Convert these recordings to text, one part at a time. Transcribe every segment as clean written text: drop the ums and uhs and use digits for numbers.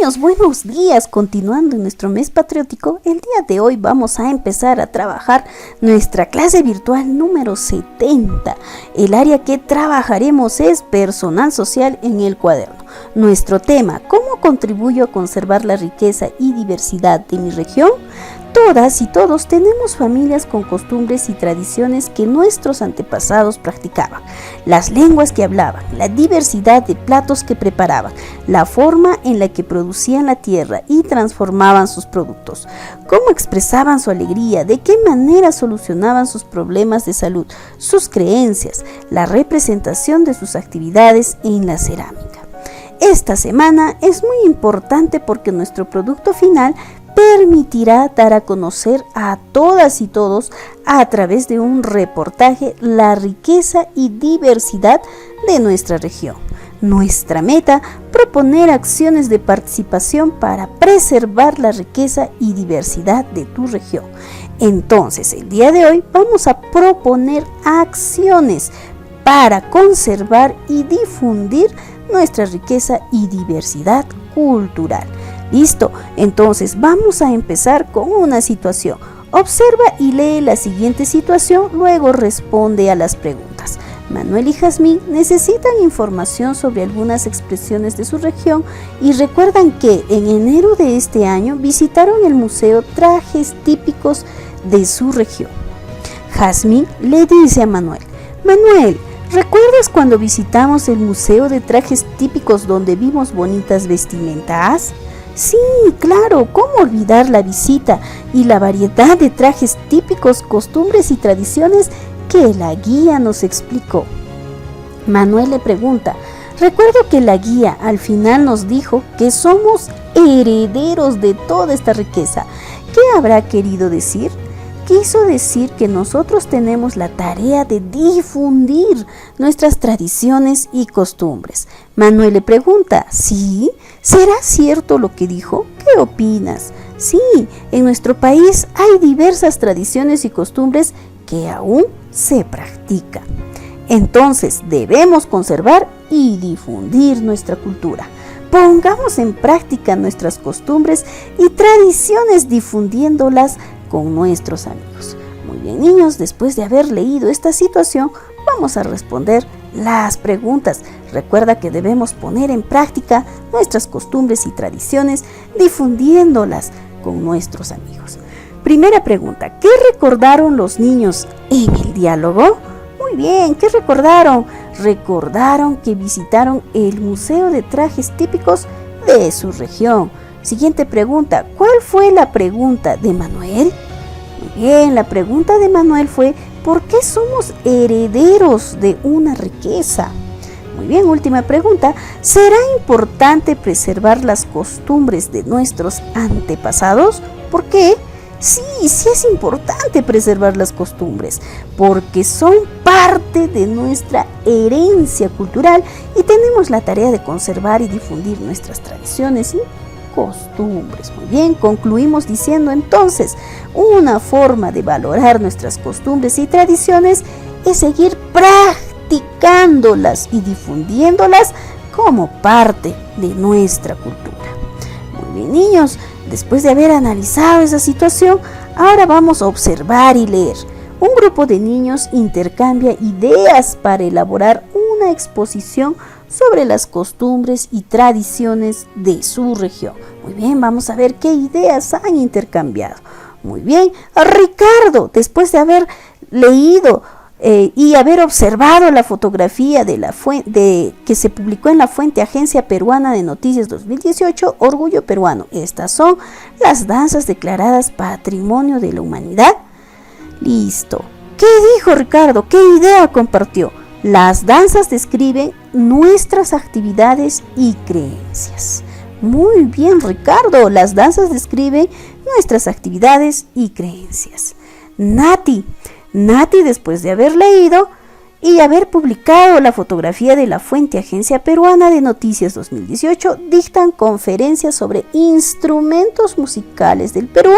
niños, buenos días. Continuando en nuestro mes patriótico, el día de hoy vamos a empezar a trabajar nuestra clase virtual número 70. El área que trabajaremos es personal social en el cuaderno. Nuestro tema, ¿cómo contribuyo a conservar la riqueza y diversidad de mi región? Todas y todos tenemos familias con costumbres y tradiciones que nuestros antepasados practicaban, las lenguas que hablaban, la diversidad de platos que preparaban, la forma en la que producían la tierra y transformaban sus productos, cómo expresaban su alegría, de qué manera solucionaban sus problemas de salud, sus creencias, la representación de sus actividades en la cerámica. Esta semana es muy importante porque nuestro producto final permitirá dar a conocer a todas y todos a través de un reportaje la riqueza y diversidad de nuestra región. Nuestra meta, proponer acciones de participación para preservar la riqueza y diversidad de tu región. Entonces, el día de hoy vamos a proponer acciones para conservar y difundir nuestra riqueza y diversidad cultural. Listo, entonces vamos a empezar con una situación. Observa y lee la siguiente situación, luego responde a las preguntas. Manuel y Jazmín necesitan información sobre algunas expresiones de su región y recuerdan que en enero de este año visitaron el museo Trajes Típicos de su región. Jazmín le dice a Manuel: Manuel, ¿recuerdas cuando visitamos el museo de trajes típicos donde vimos bonitas vestimentas? Sí, claro, ¿cómo olvidar la visita y la variedad de trajes típicos, costumbres y tradiciones que la guía nos explicó? Manuel le pregunta: recuerdo que la guía al final nos dijo que somos herederos de toda esta riqueza. ¿Qué habrá querido decir? Quiso decir que nosotros tenemos la tarea de difundir nuestras tradiciones y costumbres. Manuel le pregunta: ¿sí? ¿Será cierto lo que dijo? ¿Qué opinas? Sí, en nuestro país hay diversas tradiciones y costumbres que aún se practican. Entonces debemos conservar y difundir nuestra cultura. Pongamos en práctica nuestras costumbres y tradiciones difundiéndolas con nuestros amigos. Muy bien, niños, después de haber leído esta situación, vamos a responder las preguntas. Recuerda que debemos poner en práctica nuestras costumbres y tradiciones, difundiéndolas con nuestros amigos. Primera pregunta: ¿qué recordaron los niños en el diálogo? Muy bien, ¿qué recordaron? Recordaron que visitaron el Museo de Trajes Típicos de su región. Siguiente pregunta: ¿cuál fue la pregunta de Manuel? Muy bien, la pregunta de Manuel fue: ¿por qué somos herederos de una riqueza? Muy bien, última pregunta: ¿será importante preservar las costumbres de nuestros antepasados? ¿Por qué? Sí es importante preservar las costumbres, porque son parte de nuestra herencia cultural y tenemos la tarea de conservar y difundir nuestras tradiciones y costumbres. Muy bien, concluimos diciendo entonces, una forma de valorar nuestras costumbres y tradiciones es seguir practicándolas y difundiéndolas como parte de nuestra cultura. Muy bien, niños, después de haber analizado esa situación, ahora vamos a observar y leer. Un grupo de niños intercambia ideas para elaborar una exposición sobre las costumbres y tradiciones de su región. Muy bien, vamos a ver qué ideas han intercambiado. Muy bien, Ricardo, después de haber leído y haber observado la fotografía de la que se publicó en la fuente Agencia Peruana de Noticias 2018, Orgullo Peruano. Estas son las danzas declaradas Patrimonio de la Humanidad. Listo. ¿Qué dijo Ricardo? ¿Qué idea compartió? Las danzas describen nuestras actividades y creencias. Muy bien, Ricardo, las danzas describen nuestras actividades y creencias. Nati, después de haber leído y haber publicado la fotografía de la fuente Agencia Peruana de Noticias 2018, dictan conferencias sobre instrumentos musicales del Perú.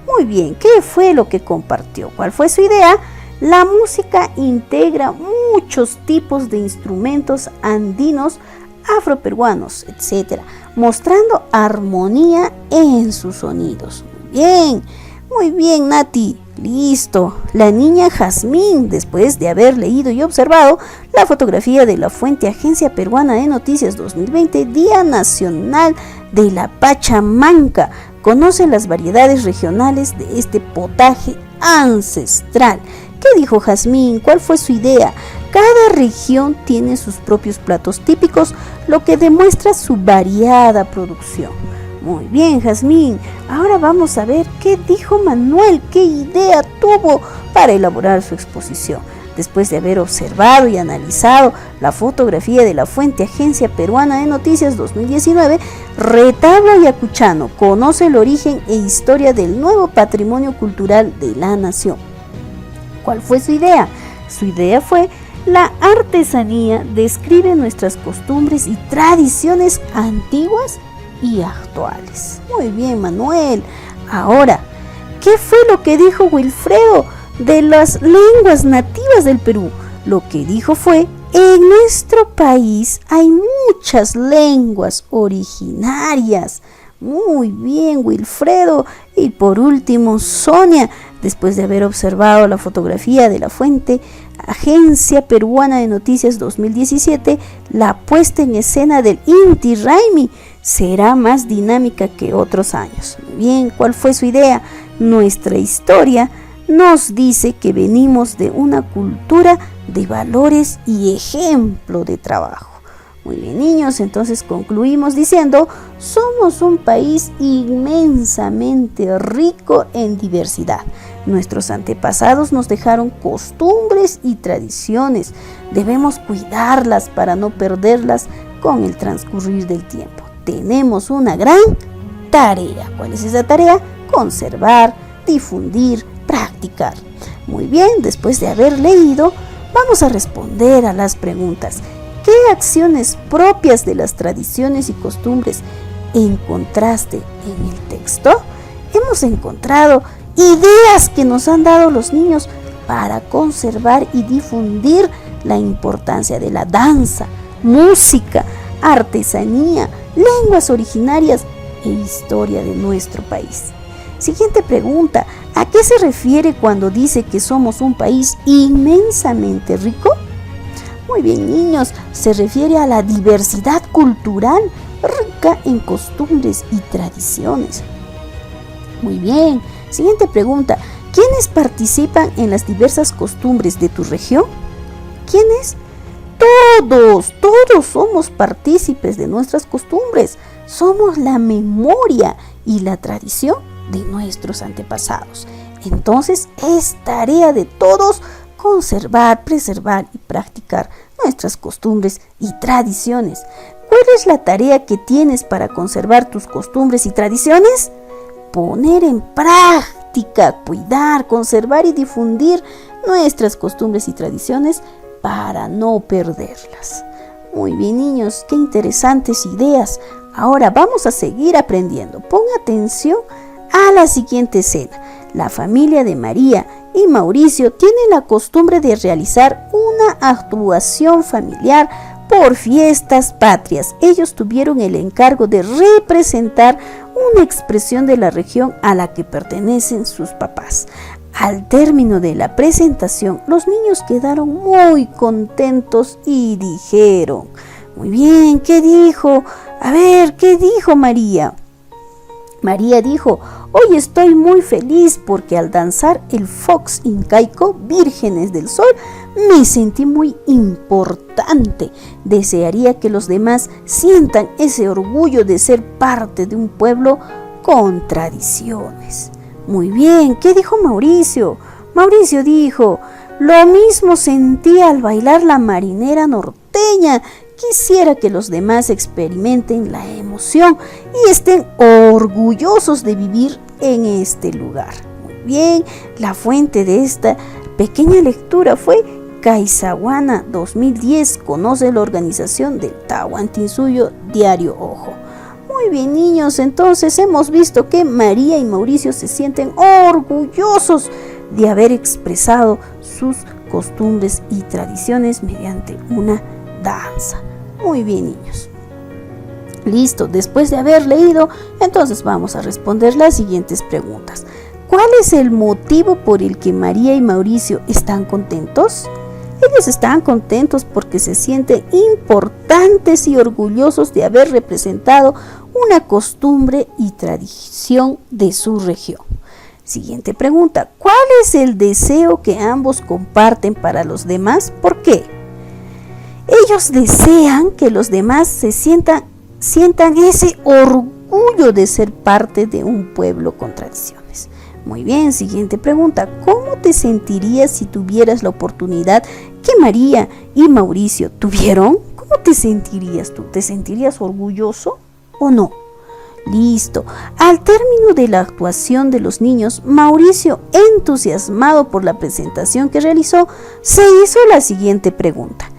Muy bien, ¿qué fue lo que compartió? ¿Cuál fue su idea? La música integra muchos tipos de instrumentos andinos, afroperuanos, etc. mostrando armonía en sus sonidos. Muy bien, Nati. Listo. La niña Jazmín, después de haber leído y observado la fotografía de la fuente Agencia Peruana de Noticias 2020, Día Nacional de la Pachamanca, conoce las variedades regionales de este potaje ancestral. ¿Qué dijo Jazmín? ¿Cuál fue su idea? Cada región tiene sus propios platos típicos, lo que demuestra su variada producción. Muy bien, Jazmín. Ahora vamos a ver qué dijo Manuel, qué idea tuvo para elaborar su exposición. Después de haber observado y analizado la fotografía de la fuente Agencia Peruana de Noticias 2019, Retablo Ayacuchano conoce el origen e historia del nuevo patrimonio cultural de la nación. ¿Cuál fue su idea? Su idea fue: la artesanía describe nuestras costumbres y tradiciones antiguas y actuales. Muy bien, Manuel. Ahora, ¿qué fue lo que dijo Wilfredo de las lenguas nativas del Perú? Lo que dijo fue: en nuestro país hay muchas lenguas originarias. Muy bien, Wilfredo. Y por último, Sonia, después de haber observado la fotografía de la fuente Agencia Peruana de Noticias 2017, la puesta en escena del Inti Raymi será más dinámica que otros años. Bien, ¿cuál fue su idea? Nuestra historia nos dice que venimos de una cultura de valores y ejemplo de trabajo. Muy bien, niños, entonces concluimos diciendo: somos un país inmensamente rico en diversidad. Nuestros antepasados nos dejaron costumbres y tradiciones. Debemos cuidarlas para no perderlas con el transcurrir del tiempo. Tenemos una gran tarea. ¿Cuál es esa tarea? Conservar, difundir, practicar. Muy bien, después de haber leído, vamos a responder a las preguntas. ¿Qué acciones propias de las tradiciones y costumbres encontraste en el texto? Hemos encontrado ideas que nos han dado los niños para conservar y difundir la importancia de la danza, música, artesanía, lenguas originarias e historia de nuestro país. Siguiente pregunta: ¿a qué se refiere cuando dice que somos un país inmensamente rico? Muy bien, niños, se refiere a la diversidad cultural rica en costumbres y tradiciones. Muy bien. Siguiente pregunta: ¿quiénes participan en las diversas costumbres de tu región? ¿Quiénes? Todos somos partícipes de nuestras costumbres. Somos la memoria y la tradición de nuestros antepasados. Entonces, es tarea de todos conservar, preservar y practicar nuestras costumbres y tradiciones. ¿Cuál es la tarea que tienes para conservar tus costumbres y tradiciones? Poner en práctica, cuidar, conservar y difundir nuestras costumbres y tradiciones para no perderlas. Muy bien, niños, qué interesantes ideas. Ahora vamos a seguir aprendiendo. Pon atención a la siguiente escena. La familia de María y Mauricio tiene la costumbre de realizar una actuación familiar por fiestas patrias. Ellos tuvieron el encargo de representar una expresión de la región a la que pertenecen sus papás. Al término de la presentación, los niños quedaron muy contentos y dijeron: muy bien, ¿qué dijo? A ver, ¿qué dijo María? María dijo: hoy estoy muy feliz porque al danzar el Fox incaico Vírgenes del Sol me sentí muy importante. Desearía que los demás sientan ese orgullo de ser parte de un pueblo con tradiciones. Muy bien, ¿qué dijo Mauricio? Mauricio dijo: lo mismo sentí al bailar la marinera norteña. Quisiera que los demás experimenten la emoción y estén orgullosos de vivir en este lugar. Muy bien, la fuente de esta pequeña lectura fue Caizahuana 2010. Conoce la organización del Tahuantinsuyo Diario Ojo. Muy bien, niños, entonces hemos visto que María y Mauricio se sienten orgullosos de haber expresado sus costumbres y tradiciones mediante una danza. Muy bien, niños. Listo, después de haber leído, entonces vamos a responder las siguientes preguntas. ¿Cuál es el motivo por el que María y Mauricio están contentos? Ellos están contentos porque se sienten importantes y orgullosos de haber representado una costumbre y tradición de su región. Siguiente pregunta, ¿cuál es el deseo que ambos comparten para los demás? ¿Por qué? Ellos desean que los demás se sientan ese orgullo de ser parte de un pueblo con tradiciones. Muy bien, siguiente pregunta, ¿cómo te sentirías si tuvieras la oportunidad que María y Mauricio tuvieron? ¿Cómo te sentirías tú? ¿Te sentirías orgulloso o no? Listo. Al término de la actuación de los niños, Mauricio, entusiasmado por la presentación que realizó, se hizo la siguiente pregunta.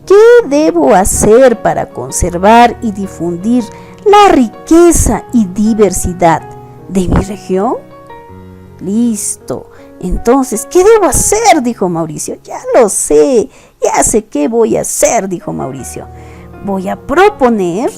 ¿Qué debo hacer para conservar y difundir la riqueza y diversidad de mi región? Listo. Entonces, ¿qué debo hacer?, dijo Mauricio. Ya lo sé, ya sé qué voy a hacer, dijo Mauricio. Voy a proponer.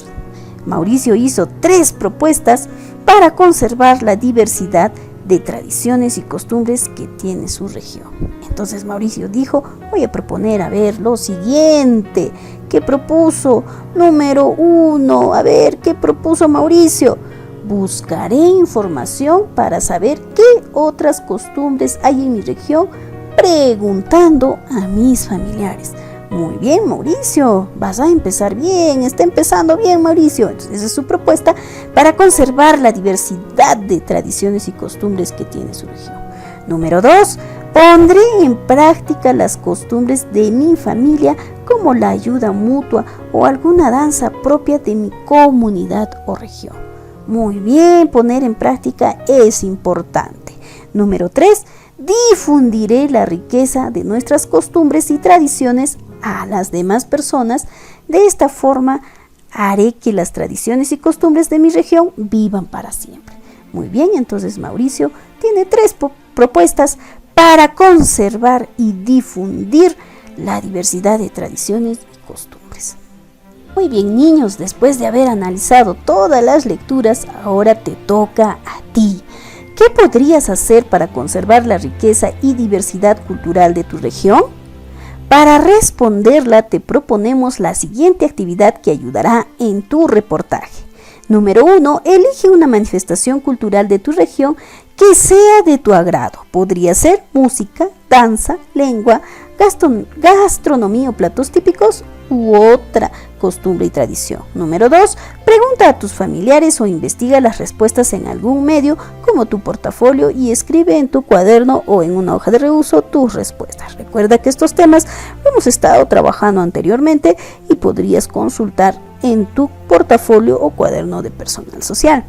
Mauricio hizo 3 propuestas para conservar la diversidad de tradiciones y costumbres que tiene su región. Entonces Mauricio dijo, voy a proponer, lo siguiente. ¿Qué propuso? Número 1, ¿qué propuso Mauricio? Buscaré información para saber qué otras costumbres hay en mi región, preguntando a mis familiares. Muy bien, Mauricio, vas a empezar bien, está empezando bien, Mauricio. Entonces, esa es su propuesta para conservar la diversidad de tradiciones y costumbres que tiene su región. Número 2, pondré en práctica las costumbres de mi familia, como la ayuda mutua o alguna danza propia de mi comunidad o región. Muy bien, poner en práctica es importante. Número 3, difundiré la riqueza de nuestras costumbres y tradiciones a las demás personas. De esta forma haré que las tradiciones y costumbres de mi región vivan para siempre. Muy bien, entonces Mauricio tiene 3 propuestas para conservar y difundir la diversidad de tradiciones y costumbres. Muy bien, niños, después de haber analizado todas las lecturas, ahora te toca a ti. ¿Qué podrías hacer para conservar la riqueza y diversidad cultural de tu región? Para responderla, te proponemos la siguiente actividad que ayudará en tu reportaje. Número 1, elige una manifestación cultural de tu región que sea de tu agrado. Podría ser música, danza, lengua, gastronomía o platos típicos u otra costumbre y tradición. Número 2, pregunta a tus familiares o investiga las respuestas en algún medio como tu portafolio y escribe en tu cuaderno o en una hoja de reuso tus respuestas. Recuerda que estos temas los hemos estado trabajando anteriormente y podrías consultar en tu portafolio o cuaderno de personal social.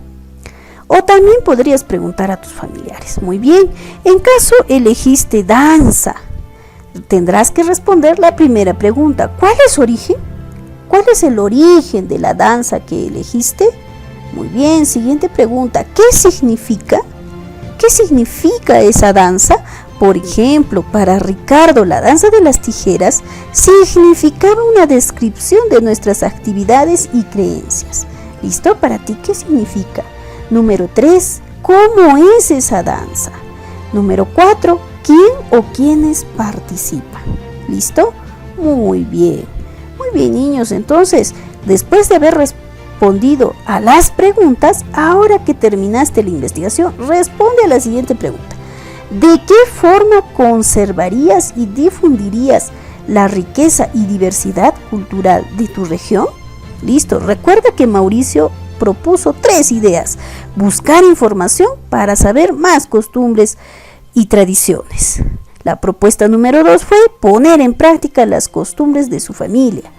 O también podrías preguntar a tus familiares. Muy bien, en caso elegiste danza, tendrás que responder la primera pregunta. ¿Cuál es origen? ¿Cuál es el origen de la danza que elegiste? Muy bien, siguiente pregunta. ¿Qué significa? ¿Qué significa esa danza? Por ejemplo, para Ricardo, la danza de las tijeras significaba una descripción de nuestras actividades y creencias. ¿Listo? Para ti, ¿qué significa? Número 3, ¿cómo es esa danza? Número 4, ¿quién o quiénes participan? ¿Listo? Muy bien. Muy bien, niños. Entonces, después de haber respondido a las preguntas, ahora que terminaste la investigación, responde a la siguiente pregunta. ¿De qué forma conservarías y difundirías la riqueza y diversidad cultural de tu región? Listo. Recuerda que Mauricio propuso 3 ideas. Buscar información para saber más costumbres y tradiciones. La propuesta número 2 fue poner en práctica las costumbres de su familia.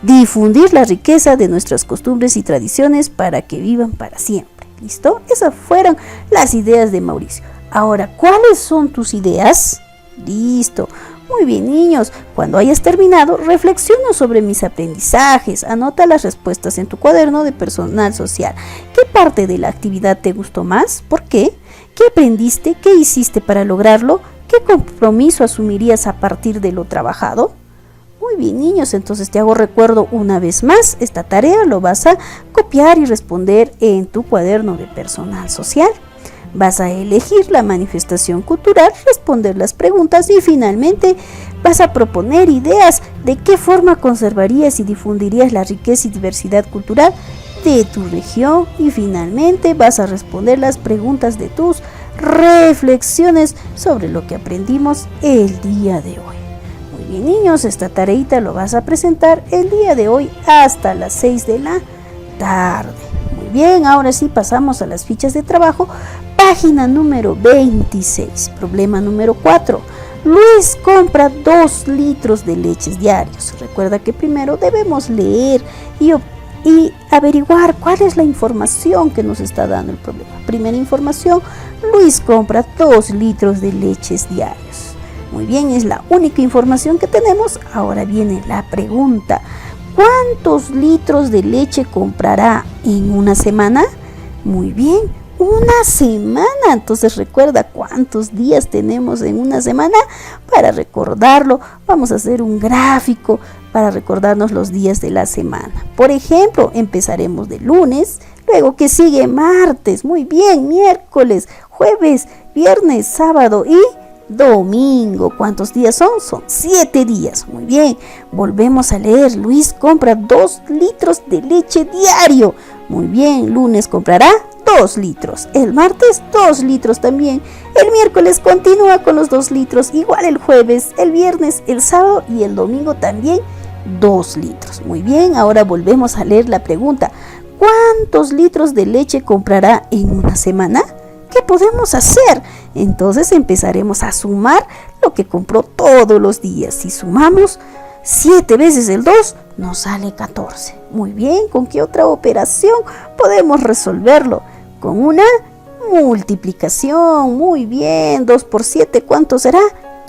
Difundir la riqueza de nuestras costumbres y tradiciones para que vivan para siempre. ¿Listo? Esas fueron las ideas de Mauricio. Ahora, ¿cuáles son tus ideas? Listo. Muy bien, niños. Cuando hayas terminado, reflexiona sobre mis aprendizajes. Anota las respuestas en tu cuaderno de personal social. ¿Qué parte de la actividad te gustó más? ¿Por qué? ¿Qué aprendiste? ¿Qué hiciste para lograrlo? ¿Qué compromiso asumirías a partir de lo trabajado? Muy bien, niños, entonces te hago recuerdo una vez más, esta tarea lo vas a copiar y responder en tu cuaderno de personal social. Vas a elegir la manifestación cultural, responder las preguntas y finalmente vas a proponer ideas de qué forma conservarías y difundirías la riqueza y diversidad cultural de tu región y finalmente vas a responder las preguntas de tus reflexiones sobre lo que aprendimos el día de hoy. Muy bien, niños, esta tareita lo vas a presentar el día de hoy hasta las 6 de la tarde. Muy bien, ahora sí pasamos a las fichas de trabajo. Página número 26, problema número 4. Luis compra 2 litros de leches diarios. Recuerda que primero debemos leer y averiguar cuál es la información que nos está dando el problema. Primera información, Luis compra 2 litros de leches diarios. Muy bien, es la única información que tenemos. Ahora viene la pregunta. ¿Cuántos litros de leche comprará en una semana? Muy bien, una semana. Entonces recuerda cuántos días tenemos en una semana. Para recordarlo, vamos a hacer un gráfico para recordarnos los días de la semana. Por ejemplo, empezaremos de lunes, luego que sigue martes, muy bien, miércoles, jueves, viernes, sábado y domingo. ¿Cuántos días son? Son 7 días. Muy bien, volvemos a leer. Luis compra 2 litros de leche diario. Muy bien, lunes comprará 2 litros. El martes 2 litros también. El miércoles continúa con los 2 litros. Igual el jueves, el viernes, el sábado y el domingo también 2 litros. Muy bien, ahora volvemos a leer la pregunta. ¿Cuántos litros de leche comprará en una semana? ¿Qué podemos hacer? Entonces empezaremos a sumar lo que compró todos los días. Si sumamos 7 veces el 2, nos sale 14. Muy bien, ¿con qué otra operación podemos resolverlo? Con una multiplicación. Muy bien, 2 por 7, ¿cuánto será?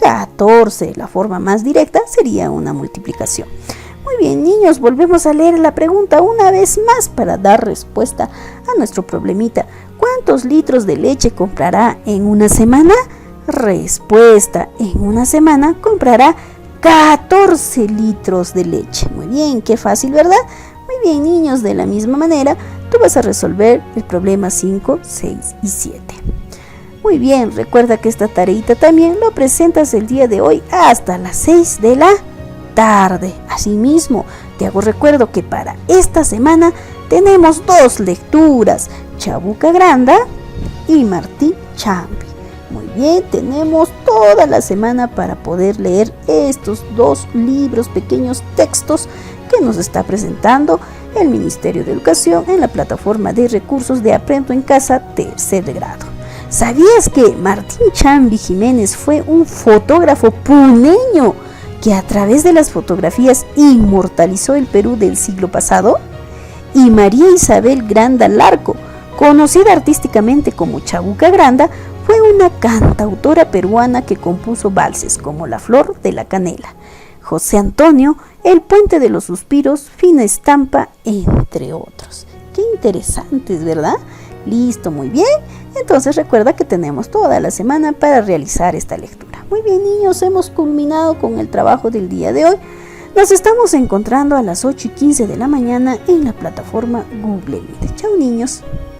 14. La forma más directa sería una multiplicación. Muy bien, niños, volvemos a leer la pregunta una vez más para dar respuesta a nuestro problemita. ¿Cuántos litros de leche comprará en una semana? Respuesta, en una semana comprará 14 litros de leche. Muy bien, qué fácil, ¿verdad? Muy bien, niños, de la misma manera, tú vas a resolver el problema 5, 6 y 7. Muy bien, recuerda que esta tareita también lo presentas el día de hoy hasta las 6 de la tarde. Asimismo, te hago recuerdo que para esta semana tenemos 2 lecturas, Chabuca Granda y Martín Chambi. Muy bien, tenemos toda la semana para poder leer estos 2 libros, pequeños textos que nos está presentando el Ministerio de Educación en la plataforma de recursos de Aprendo en Casa tercer grado. ¿Sabías que Martín Chambi Jiménez fue un fotógrafo puneño que a través de las fotografías inmortalizó el Perú del siglo pasado? Y María Isabel Granda Larco, conocida artísticamente como Chabuca Granda, fue una cantautora peruana que compuso valses como La Flor de la Canela, José Antonio, El Puente de los Suspiros, Fina Estampa, entre otros. Qué interesantes, ¿verdad? Listo, muy bien. Entonces recuerda que tenemos toda la semana para realizar esta lectura. Muy bien, niños, hemos culminado con el trabajo del día de hoy. Nos estamos encontrando a las 8:15 de la mañana en la plataforma Google Meet. Chao, niños.